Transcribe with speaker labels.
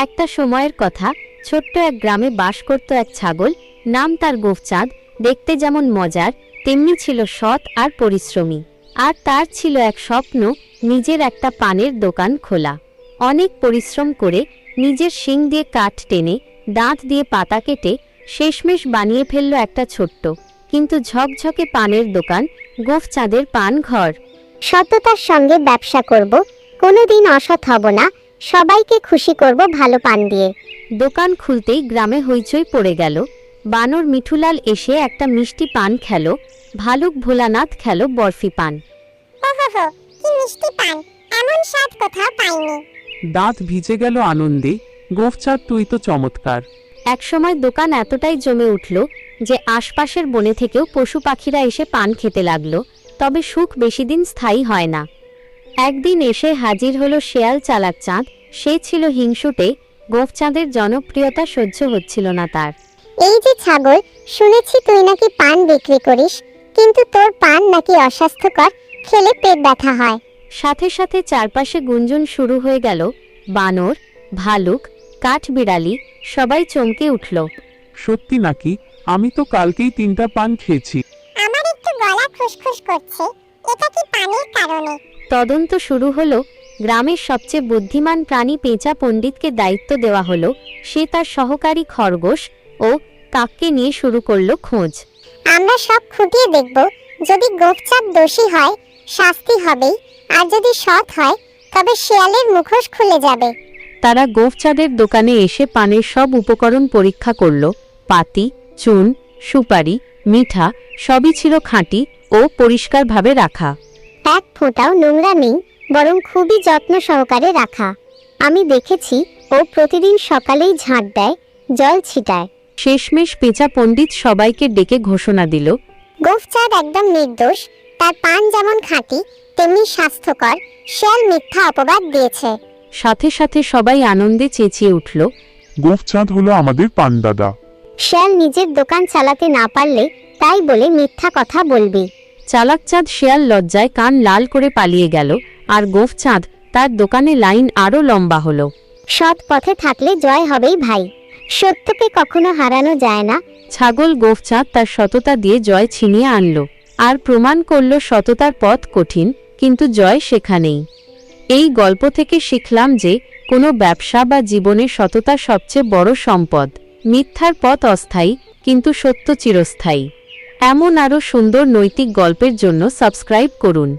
Speaker 1: একটা সময়ের কথা, ছোট্ট এক গ্রামে বাস করত এক ছাগল। নাম তার গোফচাঁদ। দেখতে যেমন মজার, তেমনি ছিল সৎ আর পরিশ্রমী। আর তার ছিল এক স্বপ্ন, নিজের একটা পানের দোকান খোলা। অনেক পরিশ্রম করে নিজের শিং দিয়ে কাঠ টেনে, দাঁত দিয়ে পাতা কেটে শেষমেশ বানিয়ে ফেলল একটা ছোট্ট কিন্তু ঝকঝকে পানের দোকান, গোফচাঁদের পান ঘর।
Speaker 2: সততার সঙ্গে ব্যবসা করব, কোনোদিন অসৎ হব না, সবাইকে খুশি করব ভালো পান দিয়ে।
Speaker 1: দোকান খুলতেই গ্রামে হইচই পড়ে গেল। বানর মিঠুলাল এসে একটা মিষ্টি পান খেলো, ভালুক ভোলানাথ খেলো বরফি পান।
Speaker 2: ওহো, কি মিষ্টি পান, এমন স্বাদ কোথাও পাইনি।
Speaker 3: দাঁত ভিজে গেল আনন্দে। গোফচাঁদ, তুই তো চমৎকার।
Speaker 1: একসময় দোকান এতটাই জমে উঠল যে আশপাশের বনে থেকেও পশু পাখিরা এসে পান খেতে লাগলো। তবে সুখ বেশিদিন স্থায়ী হয় না। একদিন এসে হাজির হলো শেয়াল চালাক চাঁদ। সে ছিল হিংসুটে। গোফচাঁদের জনপ্রিয়তা সহ্য হচ্ছিল না তার।
Speaker 2: এই যে ছাগল, শুনেছি তুই নাকি পান বিক্রি করিস, কিন্তু তোর পান নাকি অস্বাস্থ্যকর, খেলে পেট ব্যথা হয়।
Speaker 1: সাথে সাথে চারপাশে গুঞ্জন শুরু হয়ে গেল। বানর, ভালুক, কাঠবিড়ালি সবাই চমকে উঠল।
Speaker 3: সত্যি নাকি? আমি তো কালকেই 3টা পান খেয়েছি।
Speaker 2: আমার একটু গলা খুশখুশ করছে, এটা কি পানির কারণে?
Speaker 1: তদন্ত শুরু হলো। গ্রামের সবচেয়ে বুদ্ধিমান প্রাণী পেঁচা পণ্ডিতকে দায়িত্ব দেওয়া হলো। সে তার সহকারী খরগোশ ও কাককে নিয়ে শুরু করলো খোঁজ।
Speaker 2: আমরা সব খুঁটিয়ে দেখব, যদি গোফচাঁদ দোষী হয় শাস্তি হবেই, আর যদি সৎ হয় তবে শিয়ালের মুখোশ খুলে যাবে।
Speaker 1: তারা গোফচাঁদের দোকানে এসে পানের সব উপকরণ পরীক্ষা করল। পাতি, চুন, সুপারি, মিঠা সবই ছিল খাঁটি ও পরিষ্কারভাবে রাখা।
Speaker 2: এক ফোঁটাও নোংরা নেই, বরং খুবই যত্ন সহকারে রাখা। আমি দেখেছি ও প্রতিদিন সকালেই ঝাঁট দেয়, জল ছিটায়।
Speaker 1: শেষমেশ পেঁচা পণ্ডিত সবাইকে ডেকে ঘোষণা দিল,
Speaker 2: গোফচাঁদ একদম নির্দোষ, তার পান যেমন খাঁটি তেমনি স্বাস্থ্যকর, শিয়াল মিথ্যা অপবাদ দিয়েছে।
Speaker 1: সাথে সাথে সবাই আনন্দে চেঁচিয়ে উঠল,
Speaker 4: গোফচাঁদ হলো আমাদের পানদাদা।
Speaker 2: শিয়াল নিজের দোকান চালাতে না পারলে তাই বলে মিথ্যা কথা বলবি?
Speaker 1: চালাকচাঁদ শেয়াল লজ্জায় কান লাল করে পালিয়ে গেল। আর গোফচাঁদ, তার দোকানে লাইন আরো লম্বা হলো।
Speaker 2: সৎ পথে থাকলে জয় হবেই ভাই, সত্যকে কখনো হারানো যায় না।
Speaker 1: ছাগল গোফচাঁদ তার সততা দিয়ে জয় ছিনিয়ে আনল আর প্রমাণ করল সততার পথ কঠিন, কিন্তু জয় সেখানেই। এই গল্প থেকে শিখলাম যে কোনো ব্যবসা বা জীবনে সততা সবচেয়ে বড় সম্পদ। মিথ্যার পথ অস্থায়ী, কিন্তু সত্য চিরস্থায়ী। এমন আরও সুন্দর নৈতিক গল্পের জন্য সাবস্ক্রাইব করুন।